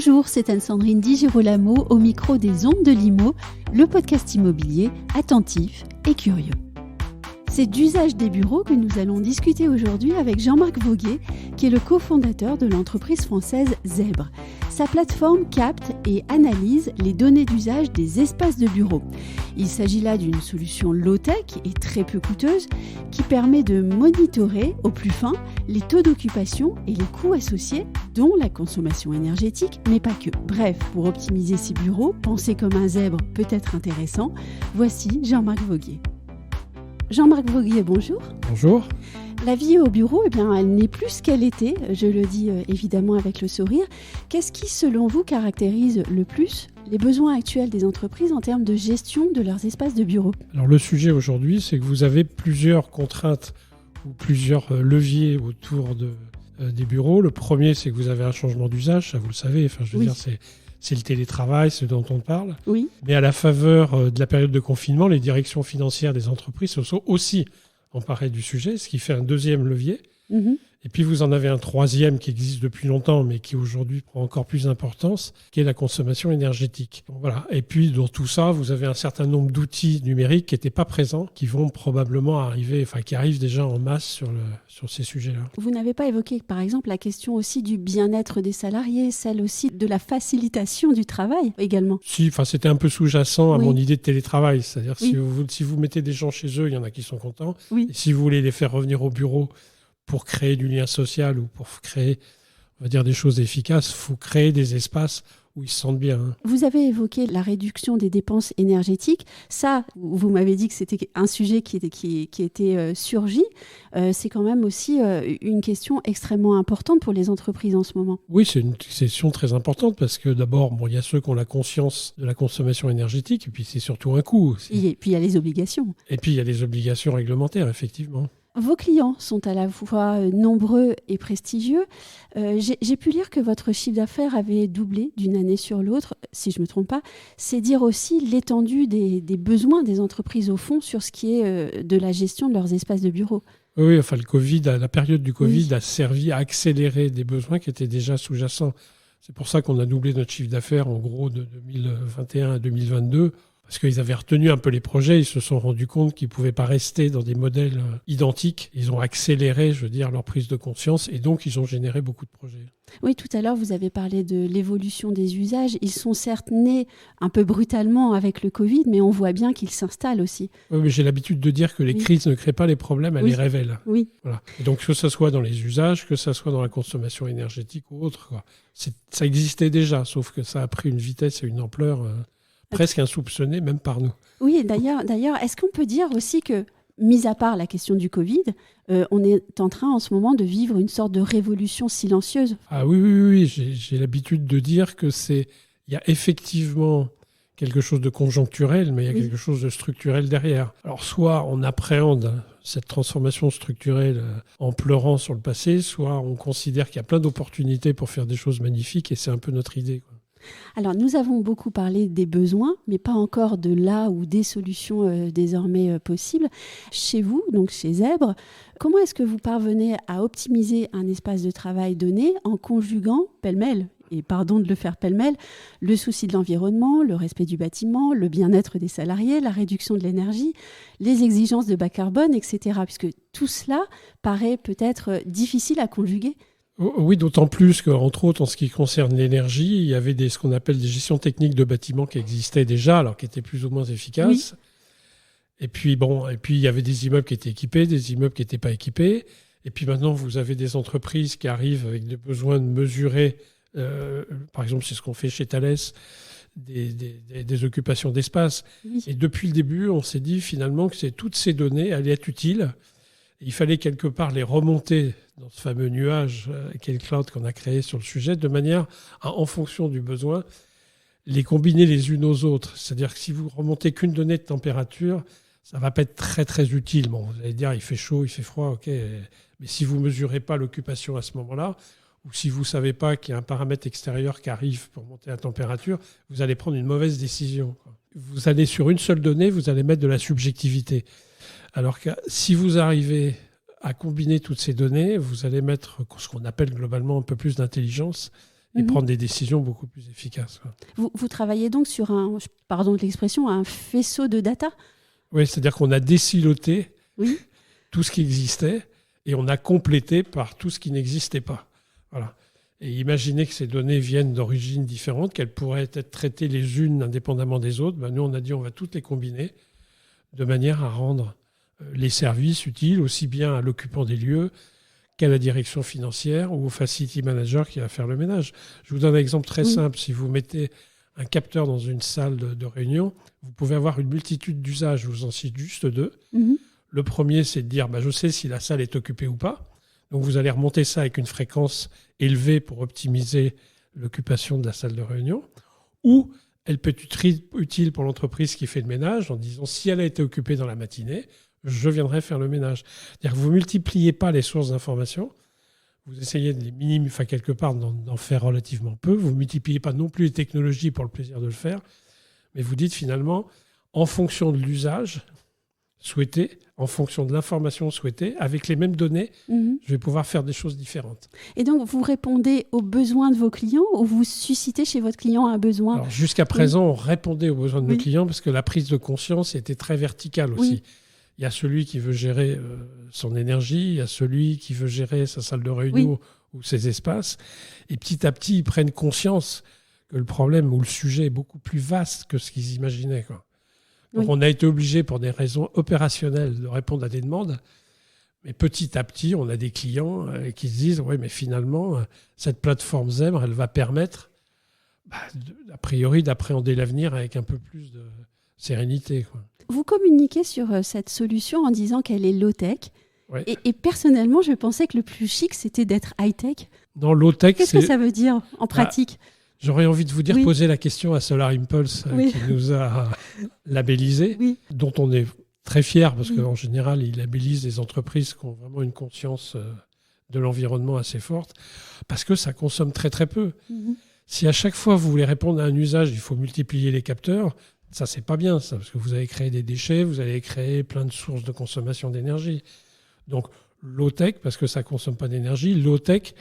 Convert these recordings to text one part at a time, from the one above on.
Bonjour, c'est Anne-Sandrine Di Girolamo au micro des Ondes de l'Imo, le podcast immobilier attentif et curieux. C'est d'usage des bureaux que nous allons discuter aujourd'hui avec Jean-Marc Voguier, qui est le cofondateur de l'entreprise française Zèbre. Sa plateforme capte et analyse les données d'usage des espaces de bureaux. Il s'agit là d'une solution low-tech et très peu coûteuse qui permet de monitorer au plus fin les taux d'occupation et les coûts associés, dont la consommation énergétique, mais pas que. Bref, pour optimiser ces bureaux, penser comme un zèbre peut être intéressant. Voici Jean-Marc Voguier. Jean-Marc Voguier, bonjour. Bonjour. La vie au bureau, elle n'est plus ce qu'elle était, je le dis évidemment avec le sourire. Qu'est-ce qui, selon vous, caractérise le plus les besoins actuels des entreprises en termes de gestion de leurs espaces de bureau ? Alors le sujet aujourd'hui, c'est que vous avez plusieurs contraintes ou plusieurs leviers autour des bureaux. Le premier, c'est que vous avez un changement d'usage, ça vous le savez, c'est le télétravail, c'est ce dont on parle. Oui. Mais à la faveur de la période de confinement, les directions financières des entreprises se sont aussi emparées du sujet, ce qui fait un deuxième levier. Mmh. Et puis vous en avez un troisième qui existe depuis longtemps, mais qui aujourd'hui prend encore plus d'importance, qui est la consommation énergétique. Donc, voilà. Et puis dans tout ça, vous avez un certain nombre d'outils numériques qui n'étaient pas présents, qui vont probablement arriver, qui arrivent déjà en masse sur ces sujets-là. Vous n'avez pas évoqué, par exemple, la question aussi du bien-être des salariés, celle aussi de la facilitation du travail également. Si, c'était un peu sous-jacent à mon idée de télétravail. C'est-à-dire oui. si vous mettez des gens chez eux, il y en a qui sont contents. Oui. Et si vous voulez les faire revenir au bureau pour créer du lien social ou pour créer, on va dire, des choses efficaces, il faut créer des espaces où ils se sentent bien. Vous avez évoqué la réduction des dépenses énergétiques. Ça, vous m'avez dit que c'était un sujet qui était surgi. C'est quand même aussi une question extrêmement importante pour les entreprises en ce moment. Oui, c'est une question très importante parce que d'abord, il y a ceux qui ont la conscience de la consommation énergétique et puis c'est surtout un coût aussi. Et puis il y a les obligations. Et puis il y a les obligations réglementaires, effectivement. Vos clients sont à la fois nombreux et prestigieux. J'ai pu lire que votre chiffre d'affaires avait doublé d'une année sur l'autre, si je ne me trompe pas. C'est dire aussi l'étendue des besoins des entreprises au fond sur ce qui est de la gestion de leurs espaces de bureau. Oui, la période du Covid a servi à accélérer des besoins qui étaient déjà sous-jacents. C'est pour ça qu'on a doublé notre chiffre d'affaires en gros de 2021 à 2022. Parce qu'ils avaient retenu un peu les projets, ils se sont rendus compte qu'ils ne pouvaient pas rester dans des modèles identiques. Ils ont accéléré, leur prise de conscience et donc ils ont généré beaucoup de projets. Oui, tout à l'heure, vous avez parlé de l'évolution des usages. Ils sont certes nés un peu brutalement avec le Covid, mais on voit bien qu'ils s'installent aussi. Oui, mais j'ai l'habitude de dire que les crises ne créent pas les problèmes, elles les révèlent. Oui. Voilà. Et donc que ce soit dans les usages, que ce soit dans la consommation énergétique ou autre, ça existait déjà, sauf que ça a pris une vitesse et une ampleur presque insoupçonné, même par nous. Oui, d'ailleurs, est-ce qu'on peut dire aussi que, mis à part la question du Covid, on est en train en ce moment de vivre une sorte de révolution silencieuse ? Ah oui, j'ai l'habitude de dire que il y a effectivement quelque chose de conjoncturel, mais il y a quelque chose de structurel derrière. Alors soit on appréhende cette transformation structurelle en pleurant sur le passé, soit on considère qu'il y a plein d'opportunités pour faire des choses magnifiques et c'est un peu notre idée, Alors, nous avons beaucoup parlé des besoins, mais pas encore de là ou des solutions désormais possibles. Chez vous, donc chez Zèbre, comment est-ce que vous parvenez à optimiser un espace de travail donné en conjuguant pêle-mêle, et pardon de le faire pêle-mêle, le souci de l'environnement, le respect du bâtiment, le bien-être des salariés, la réduction de l'énergie, les exigences de bas carbone, etc. Puisque tout cela paraît peut-être difficile à conjuguer. Oui, d'autant plus qu'entre autres, en ce qui concerne l'énergie, il y avait ce qu'on appelle des gestions techniques de bâtiments qui existaient déjà, alors qui étaient plus ou moins efficaces. Oui. Et puis, il y avait des immeubles qui étaient équipés, des immeubles qui n'étaient pas équipés. Et puis maintenant, vous avez des entreprises qui arrivent avec des besoins de mesurer, par exemple, c'est ce qu'on fait chez Thales, des occupations d'espace. Oui. Et depuis le début, on s'est dit finalement que toutes ces données allaient être utiles. Il fallait quelque part les remonter dans ce fameux nuage qu'est le cloud qu'on a créé sur le sujet, de manière à, en fonction du besoin, les combiner les unes aux autres. C'est-à-dire que si vous remontez qu'une donnée de température, ça ne va pas être très très utile. Bon, vous allez dire, il fait chaud, il fait froid, ok. Mais si vous ne mesurez pas l'occupation à ce moment-là, ou si vous ne savez pas qu'il y a un paramètre extérieur qui arrive pour monter la température, vous allez prendre une mauvaise décision. Vous allez sur une seule donnée, vous allez mettre de la subjectivité. Alors que si vous arrivez à combiner toutes ces données, vous allez mettre ce qu'on appelle globalement un peu plus d'intelligence et prendre des décisions beaucoup plus efficaces. Quoi. Vous travaillez donc sur pardon de l'expression, un faisceau de data ? Oui, c'est-à-dire qu'on a désiloté oui. tout ce qui existait et on a complété par tout ce qui n'existait pas. Voilà. Et imaginez que ces données viennent d'origines différentes, qu'elles pourraient être traitées les unes indépendamment des autres. Ben, nous, on a dit on va toutes les combiner de manière à rendre les services utiles aussi bien à l'occupant des lieux qu'à la direction financière ou au facility manager qui va faire le ménage. Je vous donne un exemple très simple. Si vous mettez un capteur dans une salle de réunion, vous pouvez avoir une multitude d'usages. Je vous en cite juste 2. Le premier, c'est de dire je sais si la salle est occupée ou pas. Donc, vous allez remonter ça avec une fréquence élevée pour optimiser l'occupation de la salle de réunion. Ou elle peut être utile pour l'entreprise qui fait le ménage en disant si elle a été occupée dans la matinée, je viendrai faire le ménage. C'est-à-dire que vous ne multipliez pas les sources d'informations. Vous essayez de les minimiser, quelque part d'en faire relativement peu. Vous ne multipliez pas non plus les technologies pour le plaisir de le faire. Mais vous dites finalement, en fonction de l'usage souhaité, en fonction de l'information souhaitée, avec les mêmes données, je vais pouvoir faire des choses différentes. Et donc, vous répondez aux besoins de vos clients ou vous suscitez chez votre client un besoin ? Alors, jusqu'à présent, on répondait aux besoins de nos clients parce que la prise de conscience était très verticale aussi. Il y a celui qui veut gérer son énergie, il y a celui qui veut gérer sa salle de réunion ou ses espaces. Et petit à petit, ils prennent conscience que le problème ou le sujet est beaucoup plus vaste que ce qu'ils imaginaient, quoi. Donc, on a été obligé, pour des raisons opérationnelles, de répondre à des demandes. Mais petit à petit, on a des clients qui se disent « Oui, mais finalement, cette plateforme Zèbre, elle va permettre, a priori, d'appréhender l'avenir avec un peu plus de sérénité. » Vous communiquez sur cette solution en disant qu'elle est low-tech. Et personnellement, je pensais que le plus chic, c'était d'être high-tech. Non, low-tech, qu'est-ce que ça veut dire en pratique ? J'aurais envie de vous dire, poser la question à Solar Impulse, qui nous a labellisés, dont on est très fiers, parce qu'en général, ils labellisent des entreprises qui ont vraiment une conscience de l'environnement assez forte, parce que ça consomme très très peu. Si à chaque fois vous voulez répondre à un usage, il faut multiplier les capteurs, ça c'est pas bien, ça, parce que vous allez créer des déchets, vous allez créer plein de sources de consommation d'énergie. Donc low-tech, parce que ça ne consomme pas d'énergie, low-tech,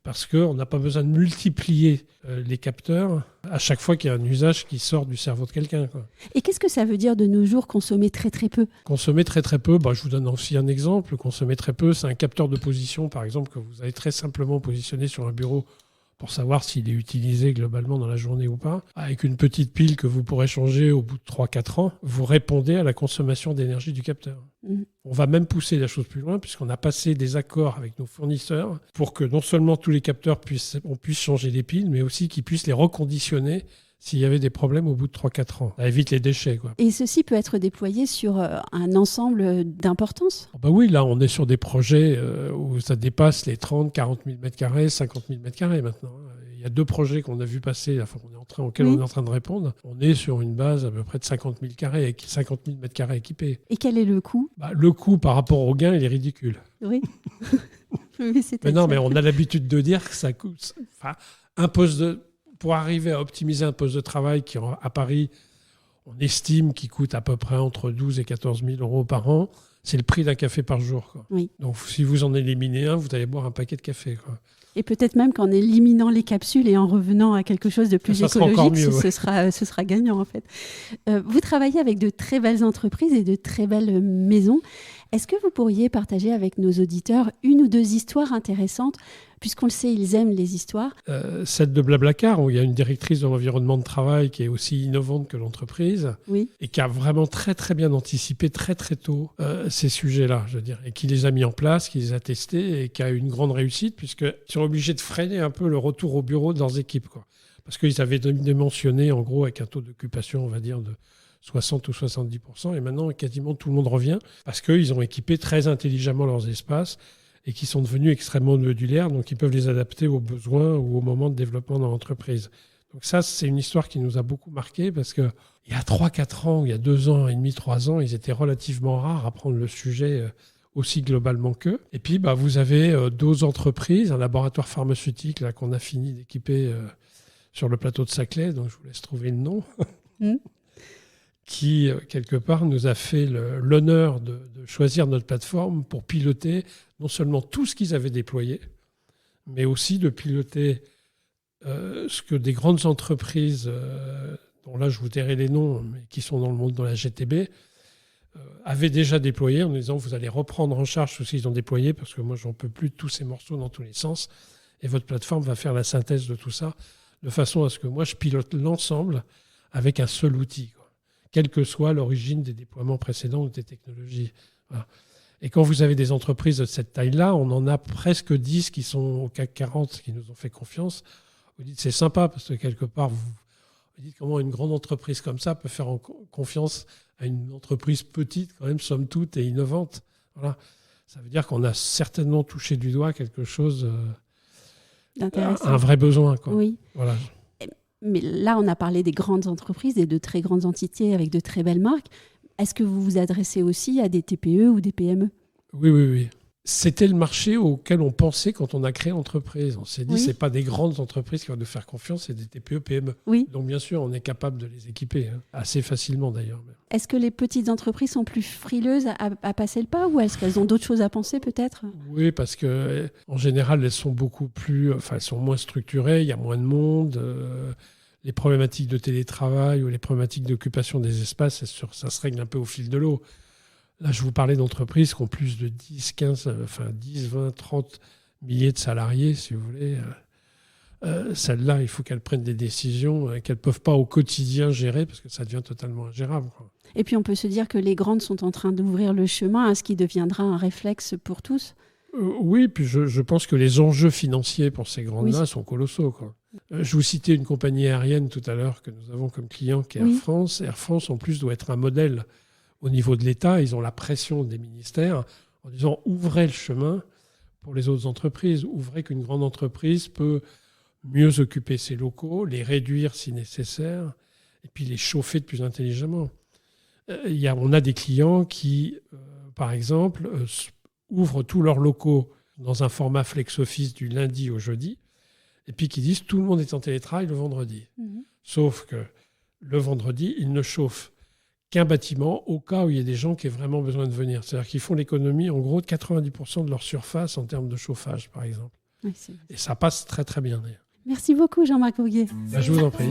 parce qu'on n'a pas besoin de multiplier les capteurs à chaque fois qu'il y a un usage qui sort du cerveau de quelqu'un, quoi. Et qu'est-ce que ça veut dire de nos jours, consommer très très peu ? Consommer très très peu, je vous donne aussi un exemple. Consommer très peu, c'est un capteur de position, par exemple, que vous allez très simplement positionner sur un bureau pour savoir s'il est utilisé globalement dans la journée ou pas. Avec une petite pile que vous pourrez changer au bout de 3-4 ans, vous répondez à la consommation d'énergie du capteur. On va même pousser la chose plus loin, puisqu'on a passé des accords avec nos fournisseurs pour que non seulement tous les capteurs on puisse changer les piles, mais aussi qu'ils puissent les reconditionner s'il y avait des problèmes au bout de 3-4 ans. Ça évite les déchets, quoi. Et ceci peut être déployé sur un ensemble d'importance ? Oui, là, on est sur des projets où ça dépasse les 30, 40 000 m², 50 000 m² maintenant. Il y a 2 projets qu'on a vu passer, auxquels on est en train de répondre. On est sur une base à peu près de 50 000 m² équipés. Et quel est le coût ? Le coût par rapport au gain, il est ridicule. Oui. mais non, mais on a l'habitude de dire que ça coûte... Pour arriver à optimiser un poste de travail qui, à Paris, on estime qu'il coûte à peu près entre 12 et 14 000 euros par an, c'est le prix d'un café par jour, quoi. Donc, si vous en éliminez un, vous allez boire un paquet de café, quoi. Et peut-être même qu'en éliminant les capsules et en revenant à quelque chose de plus écologique, ce sera gagnant, en fait. Vous travaillez avec de très belles entreprises et de très belles maisons. Est-ce que vous pourriez partager avec nos auditeurs une ou 2 histoires intéressantes ? Puisqu'on le sait, ils aiment les histoires. Celle de Blablacar, où il y a une directrice de l'environnement de travail qui est aussi innovante que l'entreprise et qui a vraiment très très bien anticipé très très tôt ces sujets-là, je veux dire, et qui les a mis en place, qui les a testés et qui a eu une grande réussite, puisqu'ils sont obligés de freiner un peu le retour au bureau de leurs équipes, quoi. Parce qu'ils avaient dimensionné, en gros, avec un taux d'occupation, on va dire, de 60 ou 70%, et maintenant, quasiment tout le monde revient, parce qu'ils ont équipé très intelligemment leurs espaces, et qui sont devenus extrêmement modulaires, donc ils peuvent les adapter aux besoins ou au moment de développement dans l'entreprise. Donc ça, c'est une histoire qui nous a beaucoup marqué, parce qu'il y a 3-4 ans, il y a 2 ans et demi, 3 ans, ils étaient relativement rares à prendre le sujet aussi globalement qu'eux. Et puis, vous avez 2 entreprises, un laboratoire pharmaceutique là, qu'on a fini d'équiper sur le plateau de Saclay, donc je vous laisse trouver le nom, qui, quelque part, nous a fait l'honneur de choisir notre plateforme pour piloter non seulement tout ce qu'ils avaient déployé, mais aussi de piloter ce que des grandes entreprises, dont là je vous tairai les noms, mais qui sont dans le monde de la GTB, avaient déjà déployé en disant vous allez reprendre en charge tout ce qu'ils ont déployé parce que moi j'en peux plus de tous ces morceaux dans tous les sens et votre plateforme va faire la synthèse de tout ça de façon à ce que moi je pilote l'ensemble avec un seul outil, quoi, quelle que soit l'origine des déploiements précédents ou des technologies. Voilà. Et quand vous avez des entreprises de cette taille-là, on en a presque 10 qui sont au CAC 40 qui nous ont fait confiance. Vous dites c'est sympa parce que quelque part vous dites comment une grande entreprise comme ça peut faire confiance à une entreprise petite, quand même, somme toute, et innovante. Voilà. Ça veut dire qu'on a certainement touché du doigt quelque chose, un vrai besoin, quoi. Oui. Voilà. Mais là, on a parlé des grandes entreprises et de très grandes entités avec de très belles marques. Est-ce que vous vous adressez aussi à des TPE ou des PME ? Oui. C'était le marché auquel on pensait quand on a créé l'entreprise. On s'est dit, ce n'est pas des grandes entreprises qui vont nous faire confiance, c'est des TPE, PME. Oui. Donc, bien sûr, on est capable de les équiper, assez facilement d'ailleurs. Est-ce que les petites entreprises sont plus frileuses à passer le pas ou est-ce qu'elles ont d'autres choses à penser peut-être ? Oui, parce qu'en général, elles sont elles sont moins structurées, il y a moins de monde. Les problématiques de télétravail ou les problématiques d'occupation des espaces, ça se règle un peu au fil de l'eau. Là, je vous parlais d'entreprises qui ont plus de 10, 20, 30 milliers de salariés, si vous voulez. Celles-là, il faut qu'elles prennent des décisions qu'elles ne peuvent pas au quotidien gérer parce que ça devient totalement ingérable, quoi. Et puis, on peut se dire que les grandes sont en train d'ouvrir le chemin à ce qui deviendra un réflexe pour tous. Oui, puis je pense que les enjeux financiers pour ces grandes-là sont colossaux, quoi. Je vous citais une compagnie aérienne tout à l'heure que nous avons comme client, qui est Air France. Air France, en plus, doit être un modèle au niveau de l'État. Ils ont la pression des ministères en disant « ouvrez le chemin pour les autres entreprises. Ouvrez qu'une grande entreprise peut mieux occuper ses locaux, les réduire si nécessaire, et puis les chauffer de plus intelligemment. » On a des clients qui, par exemple, ouvrent tous leurs locaux dans un format flex-office du lundi au jeudi, et puis qui disent tout le monde est en télétravail le vendredi. Sauf que le vendredi, ils ne chauffent qu'un bâtiment au cas où il y a des gens qui aient vraiment besoin de venir. C'est-à-dire qu'ils font l'économie, en gros, de 90% de leur surface en termes de chauffage, par exemple. Oui, et ça passe très, très bien, d'ailleurs. Merci beaucoup, Jean-Marc Voguet. Je vous en prie.